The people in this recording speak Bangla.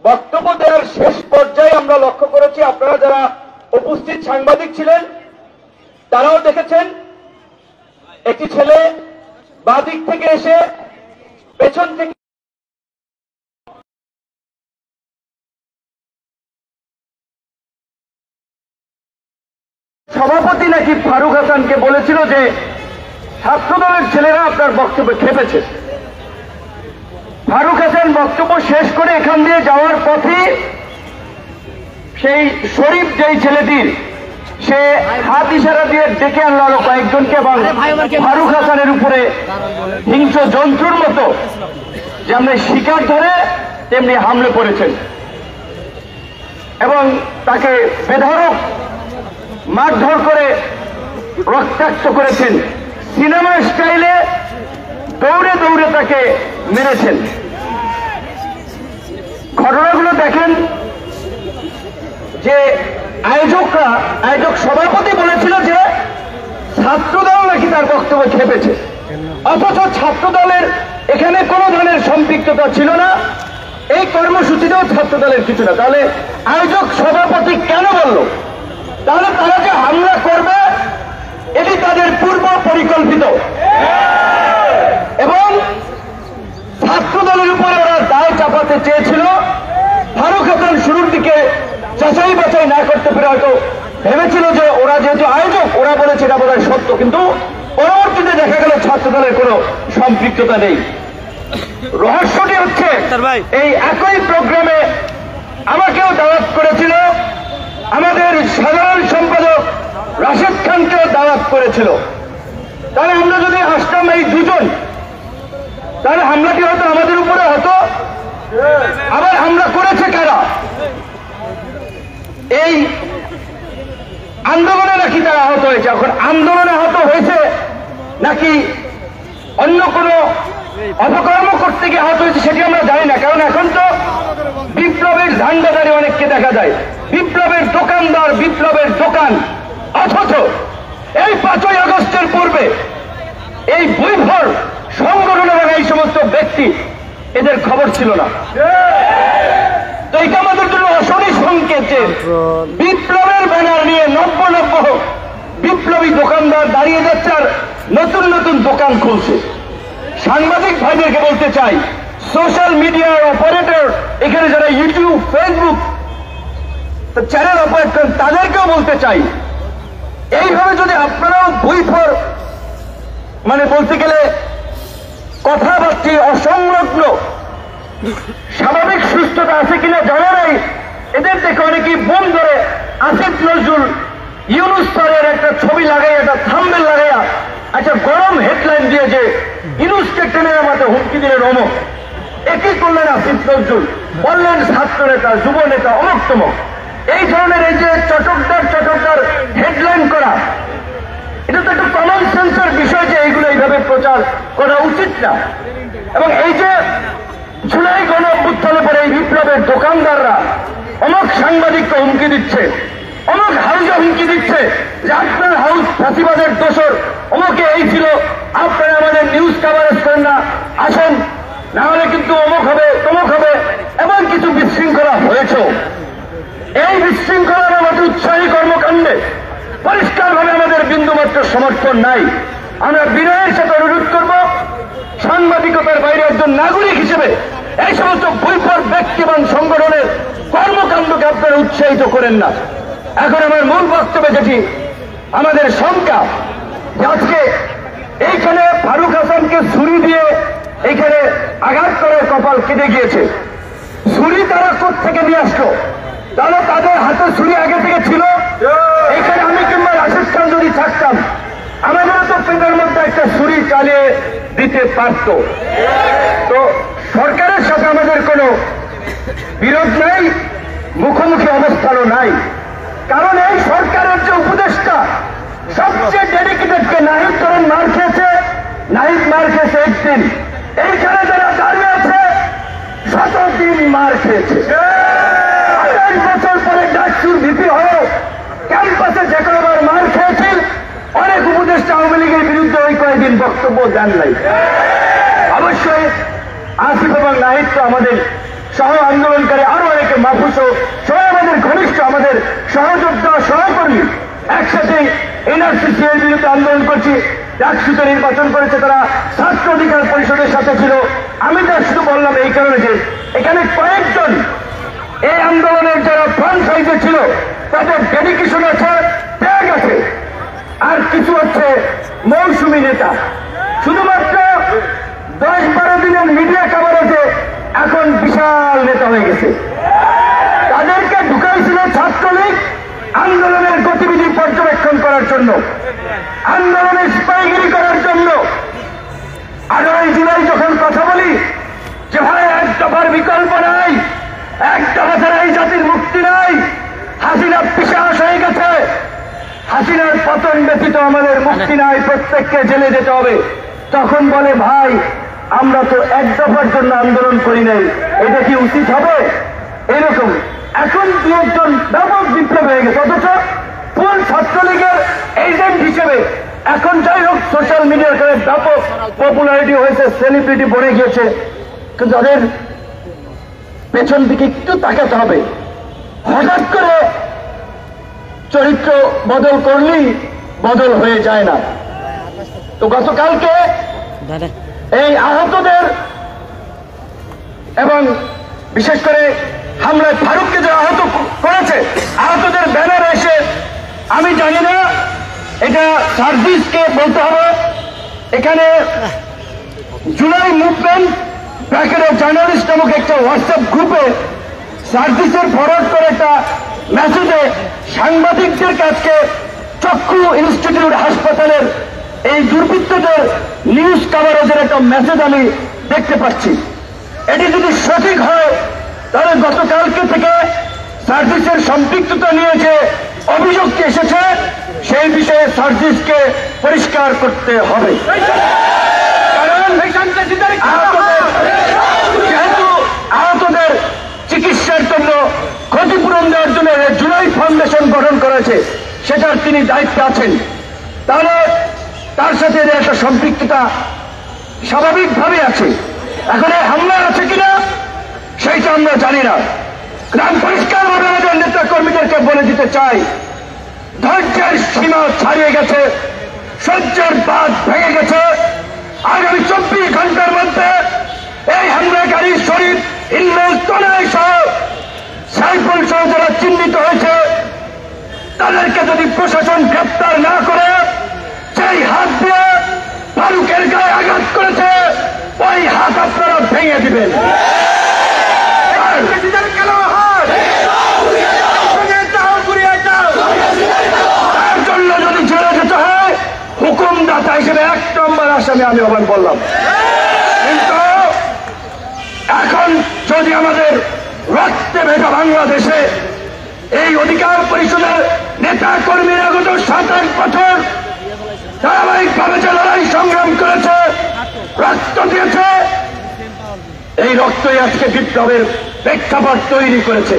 বক্তব্য দেওয়ার শেষ পর্যায়ে আমরা লক্ষ্য করেছি, আপনারা যারা উপস্থিত সাংবাদিক ছিলেন তারাও দেখেছেন, একটি ছেলে বাঁ দিক থেকে এসে পেছন থেকে সভাপতি নাকি ফারুক হাসানকে বলেছিল যে ছাত্রদলের ছেলেরা আপনার বক্তব্য খেপেছে। ফারুক হাসান বক্তব্য শেষ করে এখান দিয়ে যাওয়ার পথে সেই শরীফ যেই ছেলেটির, সে হাত ইশারা দিয়ে ডেকে আনলো আরো কয়েকজনকে এবং ফারুক হাসানের উপরে হিংস্র জন্তুর মতো যেমনি শিকার ধরে তেমনি হামলে পড়েছেন এবং তাকে বেধড়ক মারধর করে রক্তাক্ত করেছেন। সিনেমা স্টাইলে দৌড়ে দৌড়ে তাকে মেরেছেন। ঘটনাগুলো দেখেন যে আয়োজক সভাপতি বলেছিল যে ছাত্রদল নাকি তার বক্তব্য খেপেছে, অথচ ছাত্রদলের এখানে কোনো ধরনের সম্পৃক্ততা ছিল না, এই কর্মসূচিতেও ছাত্রদলের কিছু না। তাহলে আয়োজক সভাপতি কেন বলল? তাহলে তারা যে হামলা করবে এটি তাদের পূর্ব পরিকল্পিত এবং ছাত্রদলের উপরে ওরা দায় চাপাতে চেয়েছিল। ফারুক হাসান শুরুর দিকে যাচাই বাছাই না করতে পেরে হয়তো ভেবেছিল যে ওরা যেহেতু আয়োজক, ওরা বলেছে এটা বোধহয় সত্য, কিন্তু পরবর্তীতে দেখা গেল ছাত্রদলের কোনো সম্পৃক্ততা নেই। রহস্যটি হচ্ছে এই একই প্রোগ্রামে আমাকেও দাওয়াত করেছিল, আমাদের সাধারণ সম্পাদক রাশেদ খানকেও দাওয়াত করেছিল। তাহলে আমরা যদি আসতাম এই দুজন, তাহলে হামলাটি হয়তো আমাদের উপরে হতো। আবার হামলা করেছে কারা? এই আন্দোলনে নাকি তারা আহত হয়েছে। এখন আন্দোলনে আহত হয়েছে নাকি অন্য কোনো অপকর্ম করতে গিয়ে আহত হয়েছে সেটি আমরা জানি না, কারণ এখন তো বিপ্লবের ঝান্ডাদারি অনেককে দেখা যায়, বিপ্লবের দোকানদার, বিপ্লবের দোকান। অথচ এই 5ই আগস্টের পূর্বে এই বৈভর সংগঠন এবং এই সমস্ত ব্যক্তি, এদের খবর ছিল না। তো এটা আমাদের জন্য অশনি সংকেত যে বিপ্লবের ব্যানার নিয়ে নব্য বিপ্লবী দোকানদার দাঁড়িয়ে যাচ্ছে আর নতুন নতুন দোকান খুলছে। সাংবাদিক ভাইদেরকে বলতে চাই, সোশ্যাল মিডিয়ার অপারেটর, এখানে যারা ইউটিউব, ফেসবুক চ্যানেল অপারেট করেন, তাদেরকেও বলতে চাই, এইভাবে যদি আপনারাও বৈফর মানে বলতে গেলে কথাবার্তা অসংলগ্ন স্বাভাবিক সুস্থতা আছে কিনা জানা নাই, এদের দেখে অনেকেই বোম ধরে আসিফ নজরুল ইউনুস স্যারের একটা ছবি লাগাই, একটা থাম্বনেল লাগাইয়া একটা গরম হেডলাইন দিয়ে যে ইউনুসকে টেনে নামাতে হুমকি দিলেন অমুক, একই করলেন আসিফ নজরুল, বললেন ছাত্র নেতা, যুব নেতা, অমুক তমক। এই ধরনের এই যে চটকদার হেডলাইন করা, এটা তো একটা কমন সেন্সের বিষয় যে এইগুলো এইভাবে প্রচার করা উচিত না। এবং এই যে জুলাই গণ-অভ্যুত্থানের পরে এই বিপ্লবের দোকানদাররা অমুক সাংবাদিককে হুমকি দিচ্ছে, অমুক হাউসে হুমকি দিচ্ছে যে আপনার হাউস ফাঁসিবাদের দোষর, অমুকে এই ছিল, আপনারা আমাদের নিউজ কাভারেজ করেন না, আসেন, না হলে কিন্তু অমুক হবে, তমুক হবে, এবং কিছু বিশৃঙ্খলা হয়েছে। এই বিশৃঙ্খলার আমাদের উৎসাহী কর্মকাণ্ডে পরিষ্কারভাবে আমাদের বিন্দুমাত্র সমর্থন নাই। আমরা বিনয়ের সাথে অনুরোধ করব, সাংবাদিকতার বাইরে একজন নাগরিক হিসেবে এই সমস্ত বৈফর ব্যক্তি এবং সংগঠনের কর্মকাণ্ডকে আপনারা উৎসাহিত করেন না। এখন আমার মূল বক্তব্যে যেটি আমাদের শঙ্কা, আজকে এইখানে ফারুক হাসানকে ছুরি দিয়ে এইখানে আঘাত করে কপাল কেটে গিয়েছে। ছুরি তারা কোত্থেকে নিয়ে আসলো? তাহলে তাদের হাতে ছুরি আগে থেকে ছিল। এইখানে আমি কিংবা রাশেদ খান যদি থাকতাম, আমাদেরও তো পেটের মধ্যে একটা ছুরি চালিয়ে দিতে পারত। তো সরকারের সাথে আমাদের কোনো বিরোধ নাই, মুখোমুখি অবস্থানও নাই, কারণ এই সরকারের যে উপদেষ্টা সবচেয়ে ডেডিকেটেডকে নাহিদ ধরেন মার খেয়েছে, নাহিদ মার খেয়েছে একদিন, এইখানে যারা দাঁড়িয়ে আছে 7 দিন মার খেয়েছে। 28 বছর পরে ডাকসুর ভিপি হয়েও ক্যাম্পাসে যে কয়েকবার মার খেয়েছে, অনেক উপদেষ্টা আওয়ামী লীগের বিরুদ্ধে ওই কয়েকদিন বক্তব্য দেন নাই। অবশ্যই আসিফ এবং নাহিদ তো আমাদের সহ আন্দোলনকারী আরো অনেকে মাহফুজ সবাই আমাদের ঘনিষ্ঠ, আমাদের সহযোদ্ধা সহকর্মী, একসাথে এনআরসি এর বিরুদ্ধে আন্দোলন করছি। ডাকসুতে নির্বাচন করেছে তারা, ছাত্র অধিকার পরিষদের সাথে ছিল। আমি তার শুধু বললাম এই কারণে যে এখানে কয়েকজন এই আন্দোলনের যারা ফ্রন্ট সাইডে ছিল তাদের ডেডিকেশন আছে, ত্যাগ আছে, আর কিছু হচ্ছে মৌসুমী নেতা। শুধুমাত্র 10-12 দিনের মিডিয়া কভারেজে এখন বিশাল নেতা হয়ে গেছে। তাদেরকে ঢুকাইছিল ছাত্রলীগ আন্দোলনের গতিবিধি পর্যবেক্ষণ করার জন্য, আন্দোলনের স্পাইগিরি করার জন্য। 18 জুলাই যখন কথা বলি যে ভাই এক দফার বিকল্প নাই, এক দফা ছাড়া এই জাতির মুক্তি নাই, হাসিনা পিশাচ হয়ে গেছে, হাসিনার পতন ব্যতীত আমাদের মুক্তি নাই, প্রত্যেককে জেলে যেতে হবে। তখন বলে ভাই আমরা তো এক দফার জন্য আন্দোলন করি নাই, এটা কি উচিত হবে? এরকম এখন দু একজন ব্যাপক বিপ্লব হয়ে গেছে, অথচ পুরো ছাত্রলীগের এজেন্ট হিসেবে এখন যাই হোক সোশ্যাল মিডিয়ার কারণে ব্যাপক পপুলারিটি হয়েছে, সেলিব্রিটি বনে গিয়েছে, কিন্তু তাদের পেছন দিকে একটু তাকাতে হবে। হঠাৎ করে চরিত্র বদল করলেই বদল হয়ে যায় না। তো গতকালকে এই আহতদের এবং বিশেষ করে হামলায় ফারুককে যারা আহত করেছে, আহতদের ব্যানার এসে, আমি জানি না এটা সার্ভিসকে বলতে হবে, এখানে জুলাই মুভমেন্ট ব্র্যাকেটের জার্নালিস্ট নামক একটা হোয়াটসঅ্যাপ গ্রুপে সার্ভিসের ফরওয়ার্ড করে একটা মেসেজে সাংবাদিকদের কাছে চক্ষু ইনস্টিটিউট হাসপাতালের এই দুর্বৃত্তদের নিউজ কভারেজের একটা মেসেজ আমি দেখতে পাচ্ছি। এটি যদি সঠিক হয় তাহলে গতকালকে থেকে সার্ভিসের সম্পৃক্ততা নিয়ে যে অভিযোগটি এসেছে সেই বিষয়ে সার্ভিসকে পরিষ্কার করতে হবে। কারণ যেহেতু আহতদের চিকিৎসার জন্য ক্ষতিপূরণ দেওয়ার জন্য জুলাই ফাউন্ডেশন গঠন করেছে, সেটার তিনি দায়িত্বে আছেন, তাহলে তার সাথে এদের একটা সম্পৃক্ততা স্বাভাবিকভাবে আছে। এখন এই হামলা আছে কিনা সেইটা আমরা জানি না। আমি পরিষ্কারভাবে আমাদের নেতা কর্মীদেরকে বলে দিতে চাই, ধৈর্যের সীমা ছাড়িয়ে গেছে, সহ্যের বাঁধ ভেঙে গেছে। আগামী 24 ঘন্টার মধ্যে এই হামলাকারী শরীফ, ইলমেস, তনয় সহ সাইফুল সহ যারা চিহ্নিত হয়েছে তাদেরকে যদি প্রশাসন গ্রেপ্তার না করে, সেই হাত দিয়ে ফারুকের গায়ে আঘাত করেছে ওই হাত আপনারা ভেঙে দিবেন। তার জন্য যদি জেলে যেতে হয় হুকুমদাতা হিসেবে 1 নম্বর আসামি আমি আবার বললাম। কিন্তু এখন যদি আমাদের রক্তে ভেজা বাংলাদেশে এই অধিকার পরিষদের নেতা কর্মীরা গত 27 বছর ধারাবাহিকভাবে যে লড়াই সংগ্রাম করেছে, রক্ত দিয়েছে, এই রক্তই আজকে বিপ্লবের প্রেক্ষাপট তৈরি করেছে।